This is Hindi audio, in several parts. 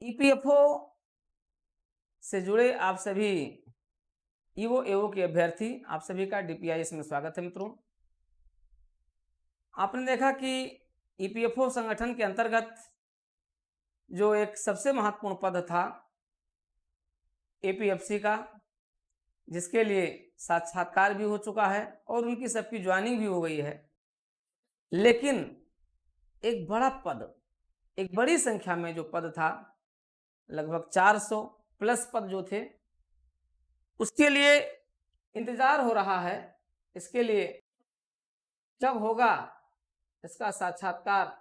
ईपीएफओ से जुड़े आप सभी ईओ एओ के अभ्यर्थी, आप सभी का डीपीआईएस में स्वागत है मित्रों। आपने देखा कि ईपीएफओ संगठन के अंतर्गत जो एक सबसे महत्वपूर्ण पद था एपीएफसी का, जिसके लिए साक्षात्कार भी हो चुका है और उनकी सबकी ज्वाइनिंग भी हो गई है, लेकिन एक बड़ा पद, एक बड़ी संख्या में जो पद था, लगभग 400 प्लस पद जो थे, उसके लिए इंतजार हो रहा है। इसके लिए जब होगा इसका साक्षात्कार,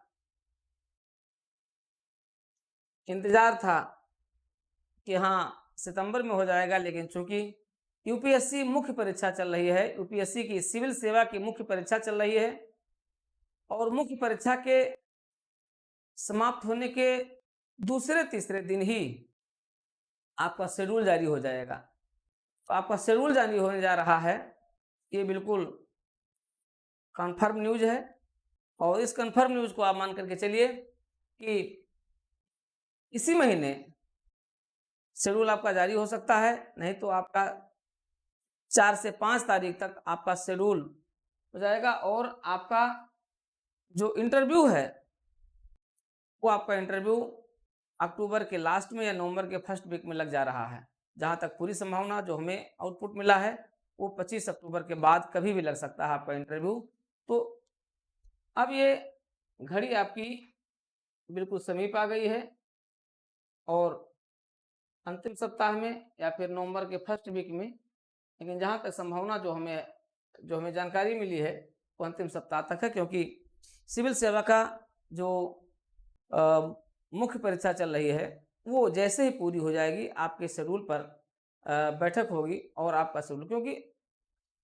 इंतजार था कि हाँ सितंबर में हो जाएगा, लेकिन चूंकि यूपीएससी मुख्य परीक्षा चल रही है, यूपीएससी की सिविल सेवा की मुख्य परीक्षा चल रही है और मुख्य परीक्षा के समाप्त होने के दूसरे तीसरे दिन ही आपका शेड्यूल जारी हो जाएगा। तो आपका शेड्यूल जारी होने जा रहा है, ये बिल्कुल कंफर्म न्यूज है और इस कंफर्म न्यूज को आप मान करके चलिए कि इसी महीने शेड्यूल आपका जारी हो सकता है, नहीं तो आपका 4 से 5 तारीख तक आपका शेड्यूल हो जाएगा और आपका जो इंटरव्यू है वो आपका इंटरव्यू अक्टूबर के लास्ट में या नवंबर के फर्स्ट वीक में लग जा रहा है। जहां तक पूरी संभावना जो हमें आउटपुट मिला है वो 25 अक्टूबर के बाद कभी भी लग सकता है आपका इंटरव्यू। तो अब ये घड़ी आपकी बिल्कुल समीप आ गई है और अंतिम सप्ताह में या फिर नवंबर के फर्स्ट वीक में, लेकिन जहाँ तक संभावना जो हमें जानकारी मिली है वो अंतिम सप्ताह तक है, क्योंकि सिविल सेवा का जो मुख्य परीक्षा चल रही है वो जैसे ही पूरी हो जाएगी आपके शेड्यूल पर बैठक होगी और आपका शेड्यूल, क्योंकि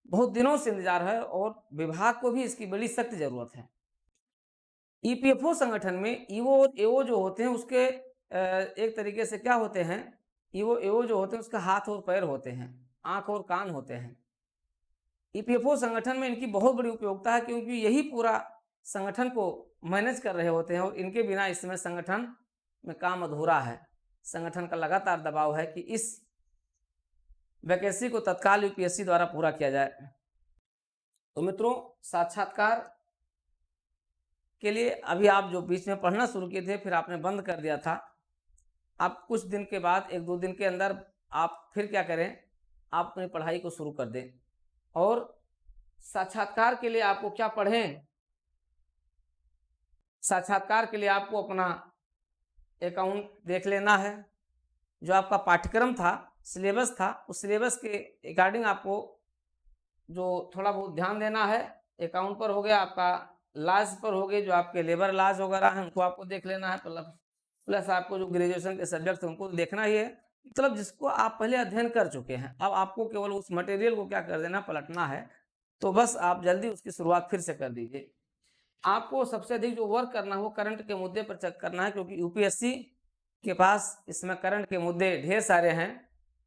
बहुत दिनों से इंतजार है और विभाग को भी इसकी बड़ी सख्त जरूरत है। ईपीएफओ संगठन में ईओ और एओ जो होते हैं उसके एक तरीके से क्या होते हैं, ईओ एओ जो होते हैं उसका हाथ और पैर होते हैं, आंख और कान होते हैं। ईपीएफओ संगठन में इनकी बहुत बड़ी उपयोगिता है, क्योंकि यही पूरा संगठन को मैनेज कर रहे होते हैं और इनके बिना इस समय संगठन में काम अधूरा है। संगठन का लगातार दबाव है कि इस वैकेंसी को तत्काल यूपीएससी द्वारा पूरा किया जाए। तो मित्रों, साक्षात्कार के लिए अभी आप जो बीच में पढ़ना शुरू किए थे फिर आपने बंद कर दिया था, आप कुछ दिन के बाद 1-2 दिन के अंदर आप फिर क्या करें, आप अपनी पढ़ाई को शुरू कर दें और साक्षात्कार के लिए आपको क्या पढ़ें, साक्षात्कार के लिए आपको अपना अकाउंट देख लेना है। जो आपका पाठ्यक्रम था, सिलेबस था, उस सिलेबस के अकॉर्डिंग आपको जो थोड़ा बहुत ध्यान देना है। अकाउंट पर हो गया, आपका लाज पर हो गए, जो आपके लेबर लाज वगैरह हैं उनको आपको देख लेना है, प्लस आपको जो ग्रेजुएशन के सब्जेक्ट हैं उनको देखना ही है, मतलब जिसको आप पहले अध्ययन कर चुके हैं। अब आपको केवल उस मटेरियल को क्या कर देना, पलटना है। तो बस आप जल्दी उसकी शुरुआत फिर से कर दीजिए। आपको सबसे अधिक जो वर्क करना है वो करंट के मुद्दे पर चेक करना है, क्योंकि यूपीएससी के पास इसमें करंट के मुद्दे ढेर सारे हैं।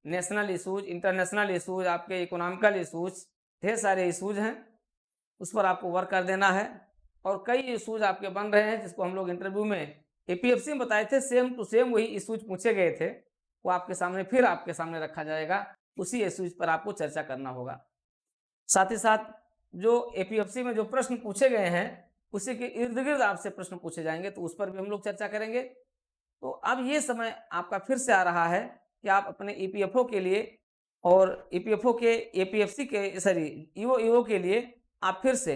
नेशनल इशूज, इंटरनेशनल इशूज, आपके इकोनॉमिकल इशूज, ढेर सारे इशूज हैं, उस पर आपको वर्क कर देना है। और कई इशूज आपके बन रहे हैं जिसको हम लोग इंटरव्यू में एपीएफसी में बताए थे, सेम टू सेम वही इशूज पूछे गए थे, वो आपके सामने फिर आपके सामने रखा जाएगा, उसी इशूज पर आपको चर्चा करना होगा। साथ ही साथ जो एपीएफसी में जो प्रश्न पूछे गए हैं उसी के इर्द गिर्द आपसे प्रश्न पूछे जाएंगे, तो उस पर भी हम लोग चर्चा करेंगे। तो अब ये समय आपका फिर से आ रहा है कि आप अपने ईपीएफओ के लिए और ईपीएफओ के एपीएफसी के ईओ ईओ के लिए आप फिर से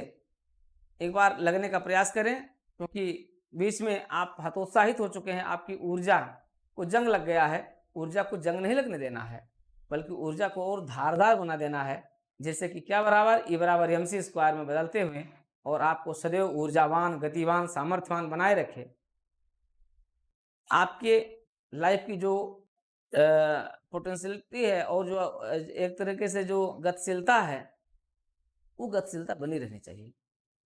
एक बार लगने का प्रयास करें, क्योंकि बीच में आप हतोत्साहित हो चुके हैं, आपकी ऊर्जा को जंग लग गया है। ऊर्जा को जंग नहीं लगने देना है, बल्कि ऊर्जा को और धारदार बना देना है, जैसे कि क्या बराबर ई बराबर एमसी स्क्वायर में बदलते हुए, और आपको सदैव ऊर्जावान, गतिवान, सामर्थ्यवान बनाए रखे। आपके लाइफ की जो पोटेंशियलिटी है और जो एक तरीके से जो गतिशीलता है वो गतिशीलता बनी रहनी चाहिए।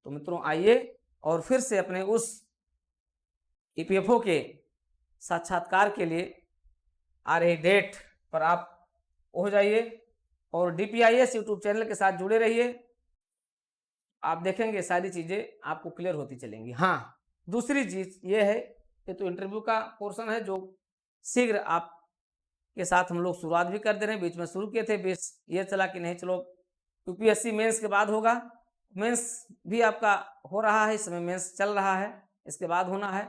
तो मित्रों, आइए और फिर से अपने उस ईपीएफओ के साक्षात्कार के लिए आ रही डेट पर आप हो जाइए और डीपीआईएस यूट्यूब चैनल के साथ जुड़े रहिए। आप देखेंगे सारी चीज़ें आपको क्लियर होती चलेंगी। हाँ, दूसरी चीज़ ये है, ये तो इंटरव्यू का पोर्शन है जो शीघ्र आप के साथ हम लोग शुरुआत भी कर दे रहे हैं। बीच में शुरू किए थे, बीच ये चला कि नहीं चलो यूपीएससी मेंस के बाद होगा। मेंस भी आपका हो रहा है, इस समय मेंस चल रहा है, इसके बाद होना है।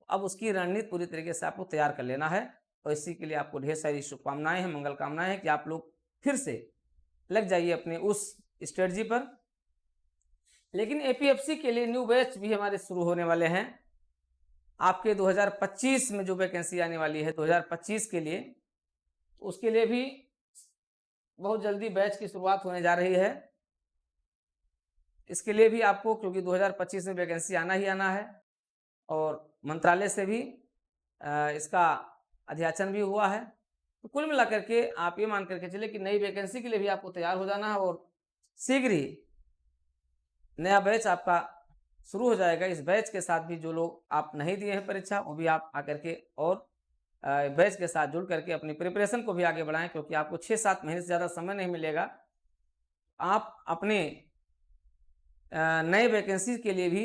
अब उसकी रणनीति पूरी तरीके से आपको तैयार कर लेना है और इसी के लिए आपको ढेर सारी शुभकामनाएं हैं, मंगल कामनाएं हैं कि आप लोग फिर से लग जाइए अपने उस स्ट्रेटजी पर। लेकिन एपीएफसी के लिए न्यू बैच भी हमारे शुरू होने वाले हैं। आपके 2025 में जो वैकेंसी आने वाली है 2025 के लिए, उसके लिए भी बहुत जल्दी बैच की शुरुआत होने जा रही है। इसके लिए भी आपको, क्योंकि 2025 में वैकेंसी आना ही आना है और मंत्रालय से भी इसका अध्याचन भी हुआ है। तो कुल मिलाकर के आप ये मान करके चले कि नई वैकेंसी के लिए भी आपको तैयार हो जाना है और शीघ्र ही नया बैच आपका शुरू हो जाएगा। इस बैच के साथ भी जो लोग आप नहीं दिए हैं परीक्षा, वो भी आप आकर के और बैच के साथ जुड़ करके अपनी प्रिपरेशन को भी आगे बढ़ाएं, क्योंकि आपको 6-7 महीने से ज़्यादा समय नहीं मिलेगा। आप अपने नए वैकेंसी के लिए भी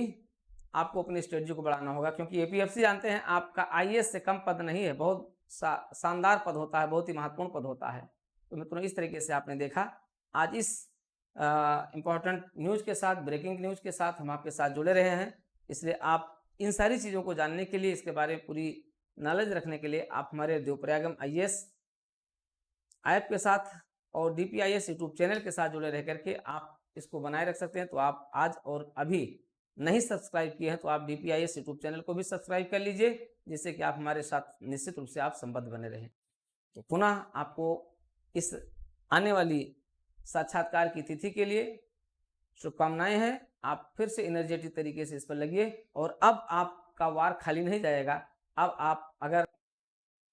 आपको अपनी स्ट्रेटजी को बढ़ाना होगा, क्योंकि एपीएफसी जानते हैं आपका आईएएस से कम पद नहीं है, बहुत शानदार पद होता है, बहुत ही महत्वपूर्ण पद होता है। तो मित्रों, इस तरीके से आपने देखा आज इस इम्पॉर्टेंट न्यूज़ के साथ, ब्रेकिंग न्यूज़ के साथ हम आपके साथ जुड़े रहे हैं। इसलिए आप इन सारी चीज़ों को जानने के लिए, इसके बारे में पूरी नॉलेज रखने के लिए आप हमारे देवप्रयागम आईएएस ऐप के साथ और डीपीआईएस यूट्यूब चैनल के साथ जुड़े रह करके आप इसको बनाए रख सकते हैं। तो आप आज और अभी नहीं सब्सक्राइब किए हैं तो आप डीपीआईएस यूट्यूब चैनल को भी सब्सक्राइब कर लीजिए, जिससे कि आप हमारे साथ निश्चित रूप से आप संबद्ध बने रहें। तो पुनः आपको इस आने वाली साक्षात्कार की तिथि के लिए शुभकामनाएं हैं। आप फिर से एनर्जेटिक तरीके से इस पर लगिए और अब आपका वार खाली नहीं जाएगा। अब आप अगर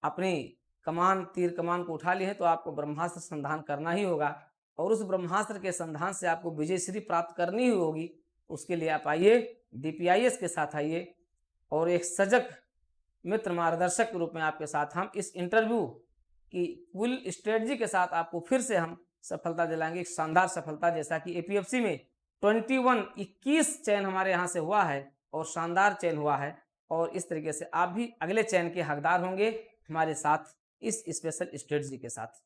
अपनी कमान, तीर कमान को उठा लिए हैं तो आपको ब्रह्मास्त्र संधान करना ही होगा और उस ब्रह्मास्त्र के संधान से आपको विजयश्री प्राप्त करनी ही होगी। उसके लिए आप आइए, डीपीआईएस के साथ आइए और एक सजग मित्र मार्गदर्शक के रूप में आपके साथ हम इस इंटरव्यू की फुल स्ट्रेटजी के साथ आपको फिर से हम सफलता दिलाएंगे, एक शानदार सफलता। जैसा कि एपीएफसी में 21 चयन हमारे यहाँ से हुआ है और शानदार चयन हुआ है, और इस तरीके से आप भी अगले चयन के हकदार होंगे हमारे साथ इस स्पेशल स्ट्रेटजी के साथ।